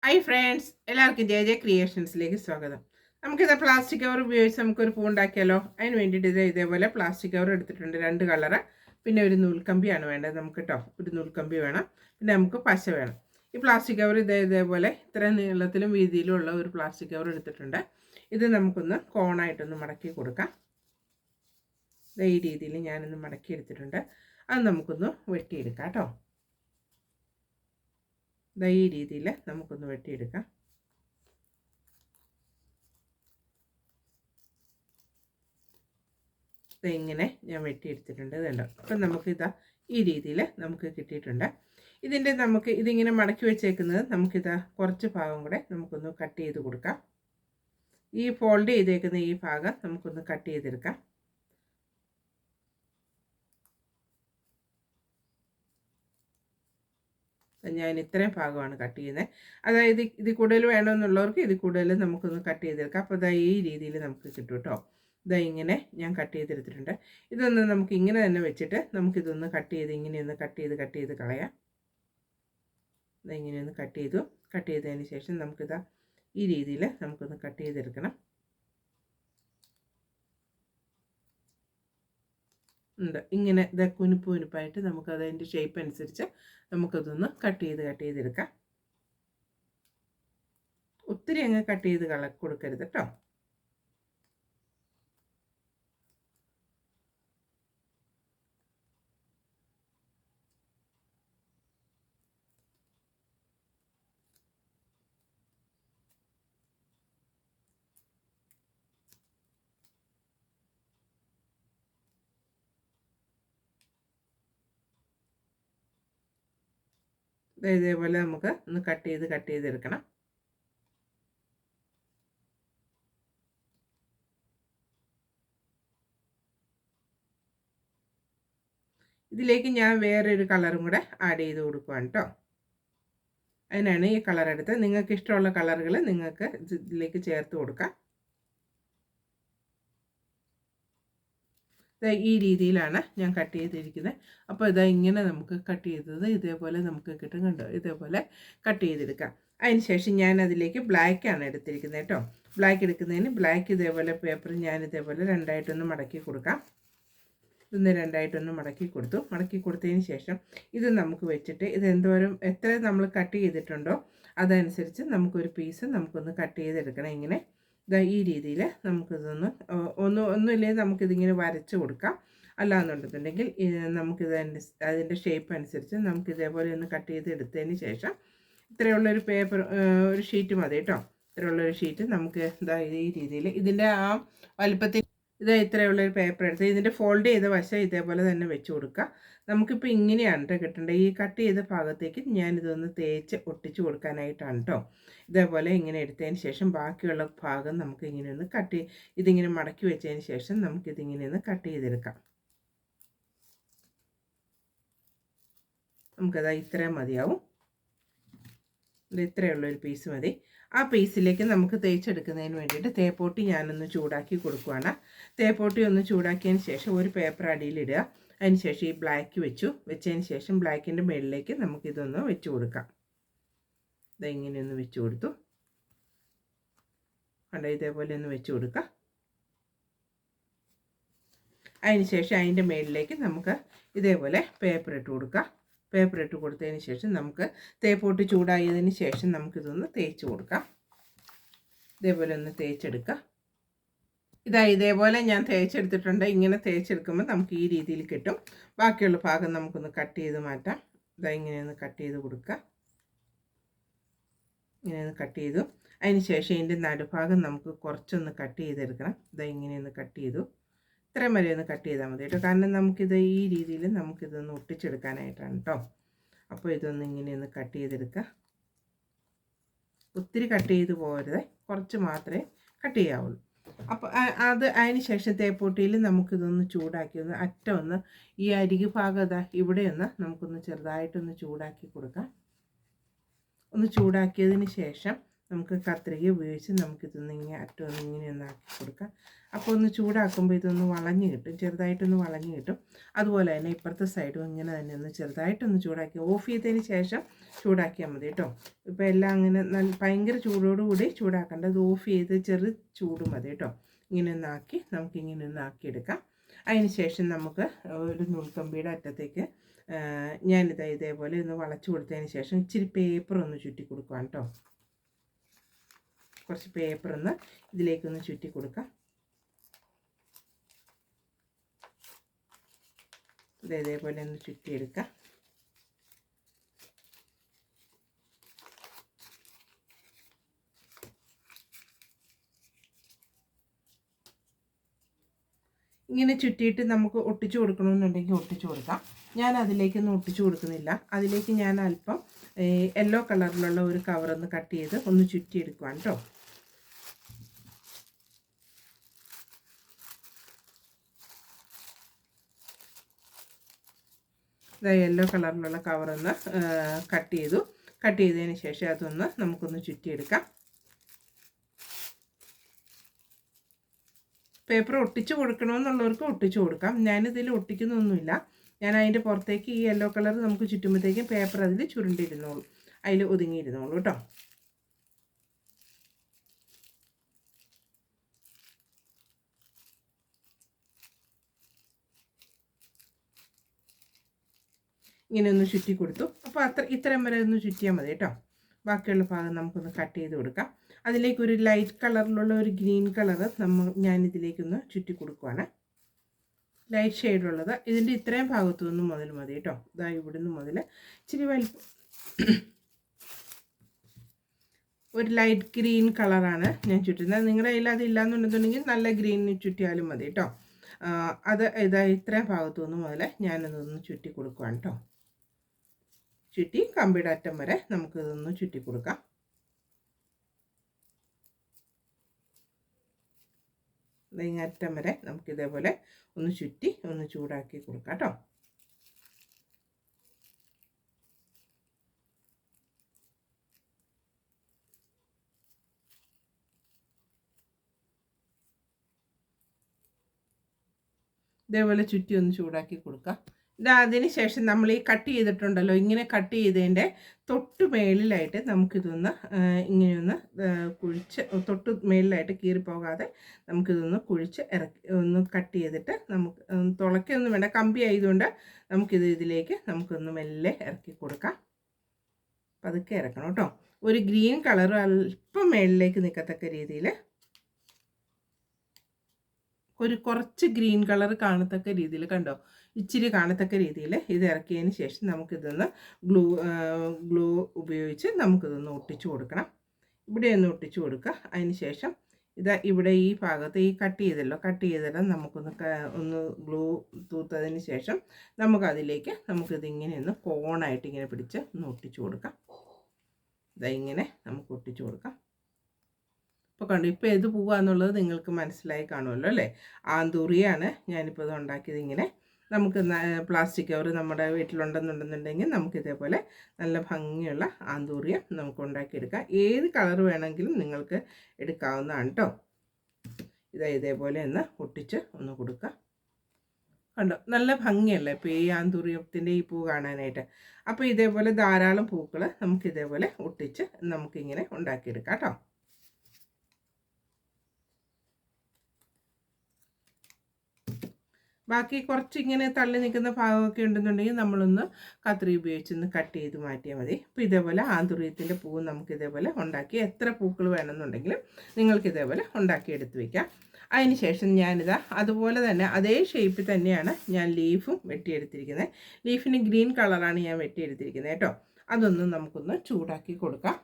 Hi friends, എല്ലാവർക്കും J J ക്രിയേഷൻസിലേക്ക് സ്വാഗതം. നമുക്കിത് പ്ലാസ്റ്റിക് കവർ ഉപയോഗിച്ച് നമുക്കൊരു പൂ ഉണ്ടാക്കിയാലോ? അതിന് വേണ്ടിയിട്ട് ഇതേപോലെ പ്ലാസ്റ്റിക് കവർ എടുത്തിട്ടുണ്ട്, 2 കളറ്. പിന്നെ ഒരു നൂൽക്കമ്പിയാണ് വേണ്ടത് നമുക്ക് കേട്ടോ. ഒരു നൂൽക്കമ്പി വേണം. പിന്നെ നമുക്ക് പശ വേണം. ഈ പ്ലാസ്റ്റിക് കവർ ഇതേപോലെ ഇത്ര നീളത്തിലും വീതിയിലും ഉള്ള ഒരു പ്ലാസ്റ്റിക് കവർ എടുത്തിട്ടുണ്ട്. ഇത് നമുക്കൊന്ന് കോണായിട്ടൊന്ന് മടക്കി കൊടുക്കാം. ഈ രീതിയിൽ ഞാനൊന്ന് മടക്കി എടുത്തിട്ടുണ്ട്. അത് നമുക്കൊന്ന് വെട്ടിയെടുക്കാം കേട്ടോ. ഈ രീതിയിൽ നമുക്കൊന്ന് വെട്ടിയെടുക്കാം. ഇങ്ങനെ ഞാൻ വെട്ടിയെടുത്തിട്ടുണ്ട്. ഇതുണ്ട്. അപ്പം നമുക്കിതാ ഈ രീതിയിൽ നമുക്ക് കിട്ടിയിട്ടുണ്ട്. ഇതിങ്ങനെ മടക്കി വെച്ചേക്കുന്നത് നമുക്കിതാ കുറച്ച് ഭാഗം കൂടെ നമുക്കൊന്ന് കട്ട് ചെയ്ത് കൊടുക്കാം. ഈ ഫോൾഡ് ചെയ്തേക്കുന്ന ഈ ഭാഗം നമുക്കൊന്ന് കട്ട് ചെയ്തെടുക്കാം. ഞാൻ ഇത്രയും ഭാഗമാണ് കട്ട് ചെയ്യുന്നത്. അതായത് ഇത് കൂടുതൽ വേണമെന്നുള്ളവർക്ക് ഇത് കൂടുതൽ നമുക്കൊന്ന് കട്ട് ചെയ്തെടുക്കാം. അപ്പോൾ ഈ രീതിയിൽ നമുക്ക് കിട്ടും കേട്ടോ. ഇങ്ങനെ ഞാൻ കട്ട് ചെയ്തെടുത്തിട്ടുണ്ട്. ഇതൊന്ന് നമുക്ക് ഇങ്ങനെ തന്നെ വെച്ചിട്ട് നമുക്കിതൊന്ന് കട്ട് ചെയ്ത് ഇങ്ങനെയൊന്ന് കട്ട് ചെയ്ത് കളയാം. ഇങ്ങനെയൊന്ന് കട്ട് ചെയ്തതിന് ശേഷം ഈ രീതിയിൽ നമുക്കൊന്ന് കട്ട് ചെയ്തെടുക്കണം. ഇങ്ങനെ കുനുപ്പായിട്ട് നമുക്കതിൻ്റെ ഷേപ്പ് അനുസരിച്ച് നമുക്കതൊന്ന് കട്ട് ചെയ്തെടുക്കാം. ഒത്തിരി അങ്ങ് കട്ട് ചെയ്ത് കൊടുക്കരുത് കേട്ടോ. ഇതേപോലെ നമുക്ക് ഒന്ന് കട്ട് ചെയ്തെടുക്കണം. ഇതിലേക്ക് ഞാൻ വേറൊരു കളറും കൂടെ ആഡ് ചെയ്ത് കൊടുക്കുവാണ് കേട്ടോ. അതിനാണ് ഈ കളർ എടുത്ത്. നിങ്ങൾക്ക് ഇഷ്ടമുള്ള കളറുകൾ നിങ്ങൾക്ക് ഇതിലേക്ക് ചേർത്ത് കൊടുക്കാം. ഈ രീതിയിലാണ് ഞാൻ കട്ട് ചെയ്തിരിക്കുന്നത്. അപ്പോൾ ഇങ്ങനെ നമുക്ക് കട്ട് ചെയ്തത് ഇതേപോലെ നമുക്ക് കിട്ടും. കണ്ടോ? ഇതേപോലെ കട്ട് ചെയ്തെടുക്കാം. അതിന് ശേഷം ഞാൻ അതിലേക്ക് ബ്ലാക്കാണ് എടുത്തിരിക്കുന്നത് കേട്ടോ. ബ്ലാക്ക് എടുക്കുന്നതിന് ബ്ലാക്ക് ഇതേപോലെ പേപ്പർ ഞാൻ ഇതേപോലെ രണ്ടായിട്ടൊന്ന് മടക്കി കൊടുക്കാം. ഇതൊന്ന് രണ്ടായിട്ടൊന്ന് മടക്കി കൊടുത്തതിന് ശേഷം ഇത് നമുക്ക് വെച്ചിട്ട് എത്ര നമ്മൾ കട്ട് ചെയ്തിട്ടുണ്ടോ അതനുസരിച്ച് നമുക്കൊരു പീസ് നമുക്കൊന്ന് കട്ട് ചെയ്തെടുക്കണം. ഇങ്ങനെ ഈ രീതിയിൽ നമുക്കിതൊന്ന് ഒന്നുമില്ലെങ്കിൽ നമുക്കിതിങ്ങനെ വരച്ച് കൊടുക്കാം. അല്ലാന്നുണ്ടെന്നുണ്ടെങ്കിൽ അതിൻ്റെ ഷേപ്പ് അനുസരിച്ച് നമുക്കിതേപോലെ ഒന്ന് കട്ട് ചെയ്തെടുത്തതിന് ശേഷം ഇത്രയുള്ളൊരു പേപ്പർ, ഒരു ഷീറ്റ് മതി കേട്ടോ. ഇത്രയുള്ളൊരു ഷീറ്റ് നമുക്ക് ഈ രീതിയിൽ ഇതിൻ്റെ ആ വലുപ്പത്തിൽ ഇത്രയുള്ളൊരു പേപ്പർ എടുത്ത് ഇതിൻ്റെ ഫോൾഡ് ചെയ്ത വശം ഇതേപോലെ തന്നെ വെച്ച് കൊടുക്കുക. നമുക്കിപ്പോൾ ഇങ്ങനെയാണ് കേട്ടോ കിട്ടേണ്ടത്. ഈ കട്ട് ചെയ്ത ഭാഗത്തേക്ക് ഞാനിതൊന്ന് തേച്ച് ഒട്ടിച്ച് കൊടുക്കാനായിട്ടാണ് കേട്ടോ. ഇതേപോലെ ഇങ്ങനെ എടുത്തതിന് ശേഷം ബാക്കിയുള്ള ഭാഗം നമുക്ക് ഇങ്ങനെ ഒന്ന് ഇതിങ്ങനെ മടക്കി വെച്ചതിന് ശേഷം നമുക്കിതിങ്ങനെ ഒന്ന് കട്ട് ചെയ്തെടുക്കാം. നമുക്കത് ഇത്രയും മതിയാവും. ഇത്രയുള്ളൊരു പീസ് മതി. ആ പീസിലേക്ക് നമുക്ക് തേച്ചെടുക്കുന്നതിന് വേണ്ടിയിട്ട് തേപ്പോട്ടി ഞാനൊന്ന് ചൂടാക്കി കൊടുക്കുകയാണ്. തേപ്പോട്ടി ഒന്ന് ചൂടാക്കിയതിന് ശേഷം ഒരു പേപ്പർ അടിയിലിടുക. അതിന് ശേഷം ഈ ബ്ലാക്ക് വെച്ചതിന് ശേഷം ബ്ലാക്കിൻ്റെ മുകളിലേക്ക് നമുക്കിതൊന്ന് വെച്ച് കൊടുക്കാം. ഇങ്ങനെയൊന്ന് വെച്ച് കൊടുത്തു. ഇതേപോലെ ഒന്ന് വെച്ച് കൊടുക്കുക. അതിന് ശേഷം അതിൻ്റെ മുകളിലേക്ക് നമുക്ക് ഇതേപോലെ പേപ്പർ ഇട്ട് കൊടുക്കുക. പേപ്പർ ഇട്ട് കൊടുത്തതിന് ശേഷം നമുക്ക് തേപ്പോട്ട് ചൂടായതിന് ശേഷം നമുക്കിതൊന്ന് തേച്ച് കൊടുക്കാം. ഇതേപോലെ ഒന്ന് തേച്ചെടുക്കുക. ഇതേപോലെ ഞാൻ തേച്ചെടുത്തിട്ടുണ്ട്. ഇങ്ങനെ തേച്ചെടുക്കുമ്പോൾ നമുക്ക് ഈ രീതിയിൽ കിട്ടും. ബാക്കിയുള്ള ഭാഗം നമുക്കൊന്ന് കട്ട് ചെയ്ത് മാറ്റാം. ഇങ്ങനെയൊന്ന് കട്ട് ചെയ്ത് കൊടുക്കുക. ഇങ്ങനെയൊന്ന് കട്ട് ചെയ്തു. അതിന് ശേഷം ഇതിൻ്റെ നടുഭാഗം നമുക്ക് കുറച്ചൊന്ന് കട്ട് ചെയ്തെടുക്കണം. ഇങ്ങനെയൊന്ന് കട്ട് ചെയ്തു. ഇത്രയും വരെ ഒന്ന് കട്ട് ചെയ്താൽ മതി കേട്ടോ. കാരണം നമുക്കിത് ഈ രീതിയിൽ നമുക്കിതൊന്ന് ഒട്ടിച്ചെടുക്കാനായിട്ടാണ് കേട്ടോ. അപ്പോൾ ഇതൊന്ന് ഇങ്ങനെയൊന്ന് കട്ട് ചെയ്തെടുക്കുക. ഒത്തിരി കട്ട് ചെയ്ത് പോകരുത്, കുറച്ച് മാത്രമേ കട്ട് ചെയ്യാവുള്ളൂ. അപ്പോൾ അതിന് ശേഷം തേപ്പൊട്ടിയിൽ നമുക്കിതൊന്ന് ചൂടാക്കി ഒന്ന് ഈ അരികു ഭാഗം ഇവിടെയൊന്ന് നമുക്കൊന്ന് ചെറുതായിട്ടൊന്ന് ചൂടാക്കി കൊടുക്കാം. ഒന്ന് ചൂടാക്കിയതിന് ശേഷം നമുക്ക് കത്രിക ഉപയോഗിച്ച് നമുക്കിതൊന്ന് ഇങ്ങനെ അറ്റമൊന്ന് ഇങ്ങനെ ഒന്ന് ആക്കി കൊടുക്കാം. അപ്പോൾ ഒന്ന് ചൂടാക്കുമ്പോൾ ഇതൊന്ന് വളഞ്ഞ് കിട്ടും, ചെറുതായിട്ടൊന്ന് വളഞ്ഞ് കിട്ടും. അതുപോലെ തന്നെ ഇപ്പുറത്തെ സൈഡും ഇങ്ങനെ തന്നെ ഒന്ന് ചെറുതായിട്ടൊന്ന് ചൂടാക്കി ഓഫ് ചെയ്തതിന് ശേഷം ചൂടാക്കിയാൽ മതി കേട്ടോ. ഇപ്പോൾ എല്ലാം അങ്ങനെ ഭയങ്കര ചൂടോടുകൂടി ചൂടാക്കേണ്ട, അത് ഓഫ് ചെയ്ത് ചെറു ചൂട് മതി കേട്ടോ. ഇങ്ങനെ ഒന്നാക്കി നമുക്കിങ്ങനെ ഒന്ന് ആക്കിയെടുക്കാം. അതിന് ശേഷം നമുക്ക് ഒരു നൂൽക്കമ്പിയുടെ അറ്റത്തേക്ക് ഞാനിത് ഇതേപോലെ ഒന്ന് വളച്ചു കൊടുത്തതിന് ശേഷം ഇച്ചിരി പേപ്പർ ഒന്ന് ചുറ്റി കൊടുക്കാം കേട്ടോ. കുറച്ച് പേപ്പർ ഒന്ന് ഇതിലേക്കൊന്ന് ചുറ്റി കൊടുക്കാം. ഇതേപോലെ ഒന്ന് ചുറ്റിയെടുക്കാം. ഇങ്ങനെ ചുറ്റിയിട്ട് നമുക്ക് ഒട്ടിച്ചു കൊടുക്കണമെന്നുണ്ടെങ്കിൽ ഒട്ടിച്ചു കൊടുക്കാം. ഞാൻ അതിലേക്കൊന്നും ഒട്ടിച്ചു കൊടുക്കുന്നില്ല. അതിലേക്ക് ഞാൻ അല്പം യെല്ലോ കളറിലുള്ള ഒരു കവറൊന്ന് കട്ട് ചെയ്ത് ഒന്ന് ചുറ്റിയെടുക്കുവാണ് കേട്ടോ. യെല്ലോ കളറിലുള്ള കവറൊന്ന് കട്ട് ചെയ്തതിന് ശേഷം അതൊന്ന് നമുക്കൊന്ന് ചുറ്റിയെടുക്കാം. പേപ്പർ ഒട്ടിച്ച് കൊടുക്കണമെന്നുള്ളവർക്ക് ഒട്ടിച്ച് കൊടുക്കാം. ഞാനിതിൽ ഒട്ടിക്കുന്നൊന്നുമില്ല. ഞാൻ അതിൻ്റെ പുറത്തേക്ക് ഈ യെല്ലോ കളർ നമുക്ക് ചുറ്റുമ്പോഴത്തേക്കും പേപ്പർ അതിൽ ചുരുണ്ടിരുന്നോളൂ, അതിൽ ഒതുങ്ങിയിരുന്നോളൂ കേട്ടോ. ഇങ്ങനെ ഒന്ന് ചുറ്റി കൊടുത്തു. അപ്പോൾ ഇത്രയും വരെ ഒന്ന് ചുറ്റിയാൽ മതി കേട്ടോ. ബാക്കിയുള്ള ഭാഗം നമുക്കൊന്ന് കട്ട് ചെയ്ത് കൊടുക്കാം. അതിലേക്കൊരു ലൈറ്റ് കളറിലുള്ള ഒരു ഗ്രീൻ കളർ ഞാനിതിലേക്കൊന്ന് ചുറ്റി കൊടുക്കുവാണ്. ലൈറ്റ് ഷെയ്ഡുള്ളത് ഇതിൻ്റെ ഇത്രയും ഭാഗത്തു നിന്ന് മുതൽ മതി കേട്ടോ. ഇതാ ഇവിടുന്ന് മുതൽ ഇച്ചിരി വലിപ്പം ഒരു ലൈറ്റ് ഗ്രീൻ കളറാണ് ഞാൻ ചുറ്റുന്നത്. നിങ്ങളുടെ കയ്യിൽ അതില്ലാന്നുണ്ടെന്നുണ്ടെങ്കിൽ നല്ല ഗ്രീൻ ചുറ്റിയാലും മതി കേട്ടോ. അത് ഇതാ ഇത്രയും ഭാഗത്തു നിന്ന് മുതൽ ഞാനതൊന്ന് ചുറ്റി കൊടുക്കുവാണ് കേട്ടോ. ചുറ്റി കമ്പിയുടെ അറ്റം വരെ നമുക്കിതൊന്ന് ചുറ്റി കൊടുക്കാം. അറ്റം വരെ നമുക്കിതേപോലെ ഒന്ന് ചുറ്റി ഒന്ന് ചൂടാക്കി കൊടുക്കാം കേട്ടോ. ഇതേപോലെ ചുറ്റി ഒന്ന് ചൂടാക്കി കൊടുക്കാം. അതിന് ശേഷം നമ്മൾ ഈ കട്ട് ചെയ്തിട്ടുണ്ടല്ലോ, ഇങ്ങനെ കട്ട് ചെയ്തതിൻ്റെ തൊട്ട് മേളിലായിട്ട് നമുക്കിതൊന്ന് ഇങ്ങനെയൊന്ന് കുഴിച്ച്, തൊട്ട് മേളിലായിട്ട് കീറിപ്പോകാതെ നമുക്കിതൊന്ന് കുഴിച്ച് ഒന്ന് കട്ട് ചെയ്തിട്ട് നമുക്ക് തുളയ്ക്കൊന്നും വേണ്ട, കമ്പി ആയതുകൊണ്ട് ഇതിലേക്ക് നമുക്കൊന്ന് മെല്ലെ ഇറക്കി കൊടുക്കാം. പതുക്കെ ഇറക്കണം കേട്ടോ. ഒരു ഗ്രീൻ കളർ അല്പം മേളിലേക്ക് നിൽക്കത്തക്ക രീതിയിൽ, കുറച്ച് ഗ്രീൻ കളർ കാണത്തക്ക രീതിയിൽ, കണ്ടോ, ഇച്ചിരി കാണത്തക്ക രീതിയിൽ ഇത് ഇറക്കിയതിന് ശേഷം നമുക്കിതൊന്ന് ഗ്ലൂ ഉപയോഗിച്ച് നമുക്കിതൊന്ന് ഒട്ടിച്ചു കൊടുക്കണം. ഇവിടെ ഒന്ന് ഒട്ടിച്ചു കൊടുക്കുക. അതിന് ശേഷം ഇവിടെ ഈ ഭാഗത്ത് ഈ കട്ട് ചെയ്തെല്ലാം നമുക്കൊന്ന് ഗ്ലൂ തൂത്തതിന് ശേഷം നമുക്കിതിങ്ങനെ ഒന്ന് കോണായിട്ട് ഇങ്ങനെ പിടിച്ച് ഒന്ന് ഒട്ടിച്ചു കൊടുക്കാം. ഇങ്ങനെ നമുക്ക് ഒട്ടിച്ചു കൊടുക്കാം. ഇപ്പോൾ കണ്ടു, ഇപ്പോൾ ഏത് പൂവാന്നുള്ളത് നിങ്ങൾക്ക് മനസ്സിലായി കാണുമല്ലോ അല്ലേ. ആന്തൂറിയാണ് ഞാനിപ്പോൾ ഇത് ഉണ്ടാക്കിയത്. ഇങ്ങനെ നമുക്ക് പ്ലാസ്റ്റിക് കവർ നമ്മുടെ വീട്ടിലുണ്ടെന്നുണ്ടെന്നുണ്ടെങ്കിൽ നമുക്കിതേപോലെ നല്ല ഭംഗിയുള്ള ആന്തൂറിയം നമുക്ക് ഉണ്ടാക്കിയെടുക്കാം. ഏത് കളർ വേണമെങ്കിലും നിങ്ങൾക്ക് എടുക്കാവുന്നതാണ് കേട്ടോ. ഇതേപോലെ ഒന്ന് ഒട്ടിച്ച് ഒന്ന് കൊടുക്കുക. കണ്ടോ, നല്ല ഭംഗിയല്ലേ ഇപ്പോൾ ഈ ആന്തൂറിയത്തിൻ്റെ ഈ പൂ കാണാനായിട്ട്. അപ്പോൾ ഇതേപോലെ ധാരാളം പൂക്കൾ നമുക്കിതേപോലെ ഒട്ടിച്ച് നമുക്കിങ്ങനെ ഉണ്ടാക്കിയെടുക്കാം കേട്ടോ. ബാക്കി കുറച്ച് ഇങ്ങനെ തള്ളി നിൽക്കുന്ന ഭാഗമൊക്കെ ഉണ്ടെന്നുണ്ടെങ്കിൽ നമ്മളൊന്ന് കത്രി ഉപയോഗിച്ചൊന്ന് കട്ട് ചെയ്ത് മാറ്റിയാൽ മതി. അപ്പോൾ ഇതേപോലെ ആന്തൂറിയത്തിൻ്റെ പൂവ് നമുക്കിതേപോലെ ഉണ്ടാക്കി, എത്ര പൂക്കൾ വേണമെന്നുണ്ടെങ്കിലും നിങ്ങൾക്കിതേപോലെ ഉണ്ടാക്കി എടുത്ത് വയ്ക്കാം. അതിന് ശേഷം ഞാനിതാ അതുപോലെ തന്നെ അതേ ഷേപ്പിൽ തന്നെയാണ് ഞാൻ ലീഫും വെട്ടിയെടുത്തിരിക്കുന്നത്. ലീഫിന് ഗ്രീൻ കളറാണ് ഞാൻ വെട്ടിയെടുത്തിരിക്കുന്നത് കേട്ടോ. അതൊന്ന് നമുക്കൊന്ന് ചൂടാക്കി കൊടുക്കാം.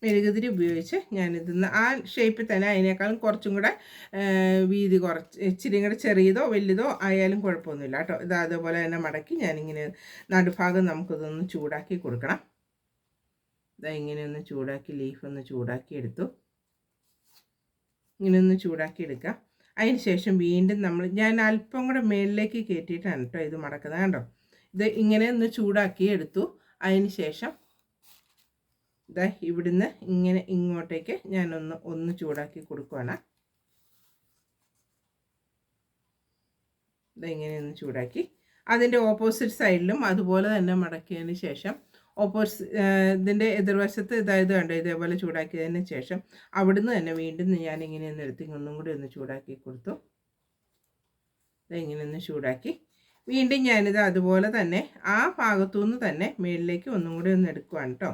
മെഴുകുതിരി ഉപയോഗിച്ച് ഞാനിതൊന്ന് ആ ഷേപ്പിൽ തന്നെ, അതിനേക്കാളും കുറച്ചും കൂടെ വീതി ഇച്ചിരി കൂടെ ചെറിയതോ വലുതോ ആയാലും കുഴപ്പമൊന്നുമില്ല കേട്ടോ. അതുപോലെ തന്നെ മടക്കി ഞാനിങ്ങനെ നടുഭാഗം നമുക്കിതൊന്ന് ചൂടാക്കി കൊടുക്കണം. ഇങ്ങനെ ഒന്ന് ചൂടാക്കി, ലീഫൊന്ന് ചൂടാക്കി എടുത്തു. ഇങ്ങനെ ഒന്ന് ചൂടാക്കി എടുക്കുക. അതിന് ശേഷം വീണ്ടും ഞാൻ അല്പം കൂടെ മേളിലേക്ക് കയറ്റിയിട്ടാണ് കേട്ടോ ഇത് മടക്കുന്നത്. കണ്ടോ, ഇത് ഇങ്ങനെ ഒന്ന് ചൂടാക്കി എടുത്തു. അതിന് ശേഷം ഇതാ ഇവിടുന്ന് ഇങ്ങനെ ഇങ്ങോട്ടേക്ക് ഒന്ന് ചൂടാക്കി കൊടുക്കുകയാണ്. ഇങ്ങനെ ഒന്ന് ചൂടാക്കി അതിൻ്റെ ഓപ്പോസിറ്റ് സൈഡിലും അതുപോലെ തന്നെ മടക്കിയതിന് ശേഷം ഇതിൻ്റെ എതിർവശത്ത് ഇതായത് കണ്ടോ, ഇതേപോലെ ചൂടാക്കിയതിന് ശേഷം അവിടുന്ന് തന്നെ വീണ്ടും ഞാനിങ്ങനെ ഒന്ന് എടുത്ത് ഒന്നും കൂടി ഒന്ന് ചൂടാക്കി കൊടുത്തു. ഇങ്ങനെ ഒന്ന് ചൂടാക്കി വീണ്ടും ഞാനിത് അതുപോലെ തന്നെ ആ ഭാഗത്തുനിന്ന് തന്നെ മുകളിലേക്ക് ഒന്നും കൂടി ഒന്ന് എടുക്കുവാണ് കേട്ടോ.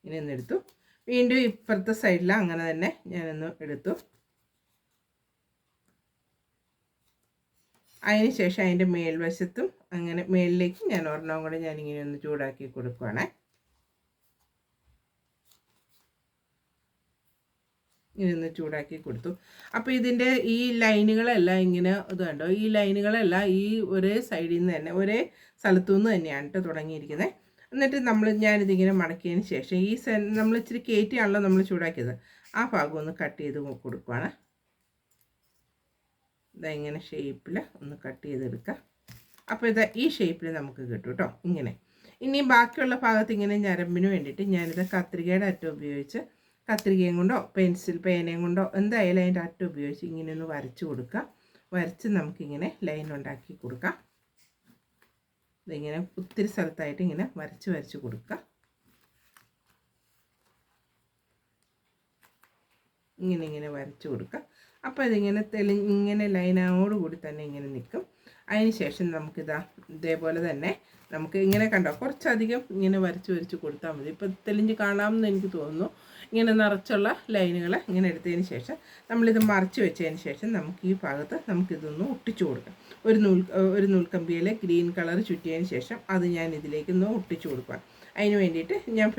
ഇങ്ങനെ ഒന്ന് എടുത്തു. വീണ്ടും ഇപ്പുറത്തെ സൈഡിൽ അങ്ങനെ തന്നെ ഞാനൊന്ന് എടുത്തു. അതിന് ശേഷം അതിൻ്റെ മേൽവശത്തും അങ്ങനെ മേളിലേക്ക് ഞാൻ ഒരെണ്ണം കൂടെ ഞാനിങ്ങനെ ഒന്ന് ചൂടാക്കി കൊടുക്കുകയാണ്. ഇങ്ങനെ ചൂടാക്കി കൊടുത്തു. അപ്പോൾ ഇതിൻ്റെ ഈ ലൈനുകളെല്ലാം ഇങ്ങനെ ഇത് കണ്ടോ, ഈ ലൈനുകളെല്ലാം ഈ ഒരേ സൈഡിൽ നിന്ന് തന്നെ ഒരേ സ്ഥലത്തു നിന്ന് തന്നെയാണ് കേട്ടോ തുടങ്ങിയിരിക്കുന്നത്. എന്നിട്ട് ഞാനിതിങ്ങനെ മടക്കിയതിന് ശേഷം ഈ നമ്മൾ ഇച്ചിരി കയറ്റിയാണല്ലോ നമ്മൾ ചൂടാക്കിയത്, ആ ഭാഗം ഒന്ന് കട്ട് ചെയ്ത് കൊടുക്കുകയാണ്. ഇതാ ഇങ്ങനെ ഷേപ്പിൽ ഒന്ന് കട്ട് ചെയ്തെടുക്കുക. അപ്പോൾ ഇത് ഈ ഷേപ്പിൽ നമുക്ക് കിട്ടും കേട്ടോ ഇങ്ങനെ. ഇനി ബാക്കിയുള്ള ഭാഗത്ത് ഇങ്ങനെ ഞരമ്പിന് വേണ്ടിയിട്ട് ഞാനിത് കത്രികയുടെ അറ്റം ഉപയോഗിച്ച്, കത്രികയും കൊണ്ടോ പേനയും കൊണ്ടോ എന്തായാലും അതിൻ്റെ അറ്റം ഉപയോഗിച്ച് ഇങ്ങനെ ഒന്ന് വരച്ച് കൊടുക്കുക. വരച്ച് നമുക്കിങ്ങനെ ലൈൻ ഉണ്ടാക്കി കൊടുക്കാം. ഇതിങ്ങനെ ഒത്തിരി സ്ഥലത്തായിട്ട് ഇങ്ങനെ വരച്ച് കൊടുക്കുക. ഇങ്ങനെ വരച്ച് കൊടുക്കുക. അപ്പോൾ ഇതിങ്ങനെ ഇങ്ങനെ ലൈനോടുകൂടി തന്നെ ഇങ്ങനെ നിൽക്കും. അതിന് ശേഷം നമുക്കിതാ ഇതേപോലെ തന്നെ നമുക്ക് ഇങ്ങനെ കണ്ടോ കുറച്ചധികം ഇങ്ങനെ വരച്ച് കൊടുത്താൽ മതി. ഇപ്പോൾ തെളിഞ്ഞ് കാണാമെന്ന് എനിക്ക് തോന്നുന്നു. ഇങ്ങനെ നിറച്ചുള്ള ലൈനുകൾ ഇങ്ങനെ എടുത്തതിന് ശേഷം നമ്മളിത് മറച്ച് വെച്ചതിന് ശേഷം നമുക്ക് ഈ ഭാഗത്ത് നമുക്കിതൊന്ന് ഒട്ടിച്ചു കൊടുക്കാം. ഒരു നൂൽക്കമ്പിയിൽ ഗ്രീൻ കളർ ചുറ്റിയതിന് ശേഷം അത് ഞാൻ ഇതിലേക്കൊന്ന് ഒട്ടിച്ചു കൊടുക്കാം. അതിന് വേണ്ടിയിട്ട് ഞാൻ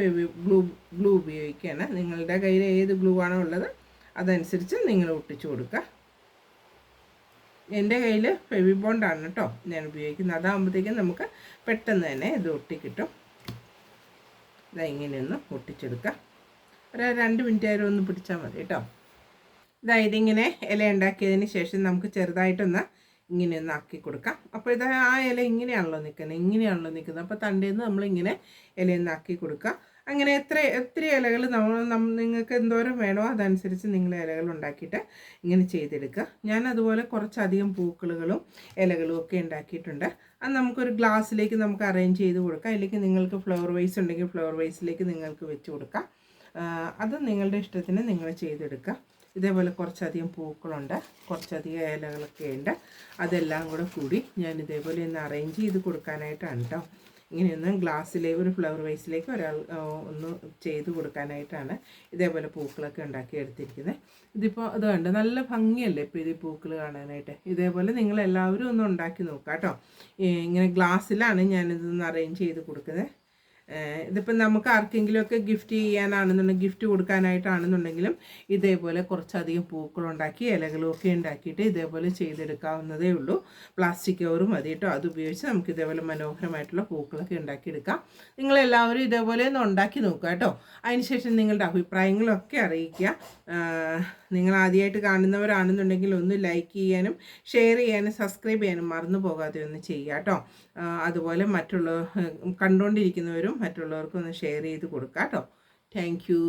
ഗ്ലൂ ഉപയോഗിക്കുകയാണ്. നിങ്ങളുടെ കയ്യിൽ ഏത് ഗ്ലൂ ആണോ ഉള്ളത് അതനുസരിച്ച് നിങ്ങൾ ഒട്ടിച്ചു കൊടുക്കുക. എൻ്റെ കയ്യിൽ ഫെവിബോണ്ടാണ് കേട്ടോ ഞാൻ ഉപയോഗിക്കുന്നത്. അതാകുമ്പോഴത്തേക്കും നമുക്ക് പെട്ടെന്ന് തന്നെ ഇത് ഒട്ടിക്കിട്ടും. ഇതാ ഇങ്ങനെയൊന്ന് ഒട്ടിച്ചെടുക്കുക. ഒരു 2 മിനിറ്റ് നേരം ഒന്ന് പിടിച്ചാൽ മതി കേട്ടോ. ഇതാ ഇതിങ്ങനെ ഇല ഉണ്ടാക്കിയതിന് ശേഷം നമുക്ക് ചെറുതായിട്ടൊന്ന് ഇങ്ങനെയൊന്ന് ആക്കി കൊടുക്കാം. അപ്പോൾ ഇത് ആ ഇല ഇങ്ങനെയാണല്ലോ നിൽക്കുന്നത്. അപ്പോൾ തണ്ടേന്ന് നമ്മളിങ്ങനെ ഇലയൊന്ന് ആക്കി കൊടുക്കുക. അങ്ങനെ എത്ര ഇലകൾ നിങ്ങൾക്ക് എന്തോരം വേണോ അതനുസരിച്ച് നിങ്ങൾ ഇലകൾ ഉണ്ടാക്കിയിട്ട് ഇങ്ങനെ ചെയ്തെടുക്കുക. ഞാൻ അതുപോലെ കുറച്ചധികം പൂക്കളുകളും ഇലകളും ഒക്കെ ഉണ്ടാക്കിയിട്ടുണ്ട്. അത് നമുക്കൊരു ഗ്ലാസ്സിലേക്ക് നമുക്ക് അറേഞ്ച് ചെയ്ത് കൊടുക്കാം. അതിലേക്ക് നിങ്ങൾക്ക് ഫ്ലവർ വൈസ് ഉണ്ടെങ്കിൽ ഫ്ലവർ വൈസിലേക്ക് നിങ്ങൾക്ക് വെച്ച് കൊടുക്കാം. അത് നിങ്ങളുടെ ഇഷ്ടത്തിന് നിങ്ങൾ ചെയ്തെടുക്കുക. ഇതേപോലെ കുറച്ചധികം പൂക്കളുണ്ട്, കുറച്ചധികം ഇലകളൊക്കെ ഉണ്ട്. അതെല്ലാം കൂടി ഞാൻ ഇതേപോലെ ഒന്ന് അറേഞ്ച് ചെയ്ത് കൊടുക്കാനായിട്ടാണ് കേട്ടോ. ഇങ്ങനെയൊന്ന് ഒരു ഫ്ലവർ വൈസിലേക്ക് ഒന്ന് ചെയ്ത് കൊടുക്കാനായിട്ടാണ് ഇതേപോലെ പൂക്കളൊക്കെ ഉണ്ടാക്കി എടുത്തിരിക്കുന്നത്. ഇതിപ്പോൾ അത് കണ്ട് നല്ല ഭംഗിയല്ലേ ഇപ്പോൾ ഇത് പൂക്കൾ കാണാനായിട്ട്. ഇതേപോലെ നിങ്ങളെല്ലാവരും ഒന്ന് ഉണ്ടാക്കി നോക്കാം കേട്ടോ. ഇങ്ങനെ ഗ്ലാസ്സിലാണ് ഞാനിതൊന്ന് അറേഞ്ച് ചെയ്ത് കൊടുക്കുന്നത്. ഇതിപ്പോൾ നമുക്ക് ആർക്കെങ്കിലുമൊക്കെ ഗിഫ്റ്റ് കൊടുക്കാനായിട്ടാണെന്നുണ്ടെങ്കിലും ഇതേപോലെ കുറച്ചധികം പൂക്കളുണ്ടാക്കി ഇലകളുമൊക്കെ ഉണ്ടാക്കിയിട്ട് ഇതേപോലെ ചെയ്തെടുക്കാവുന്നതേ ഉള്ളൂ. പ്ലാസ്റ്റിക് കവർ മതി കേട്ടോ. അത് ഉപയോഗിച്ച് നമുക്ക് ഇതേപോലെ മനോഹരമായിട്ടുള്ള പൂക്കളൊക്കെ ഉണ്ടാക്കിയെടുക്കാം. നിങ്ങളെല്ലാവരും ഇതേപോലെ ഒന്ന് ഉണ്ടാക്കി നോക്കുക കേട്ടോ. അതിനുശേഷം നിങ്ങളുടെ അഭിപ്രായങ്ങളൊക്കെ അറിയിക്കുക. നിങ്ങൾ ആദ്യമായിട്ട് കാണുന്നവരാണെന്നുണ്ടെങ്കിൽ ഒന്ന് ലൈക്ക് ചെയ്യാനും ഷെയർ ചെയ്യാനും സബ്സ്ക്രൈബ് ചെയ്യാനും മറന്നു പോകാതെ ഒന്ന് ചെയ്യുക കേട്ടോ. അതുപോലെ കണ്ടുകൊണ്ടിരിക്കുന്നവരും മറ്റുള്ളവർക്കും ഒന്ന് ഷെയർ ചെയ്ത് കൊടുക്കാം കേട്ടോ. Thank you.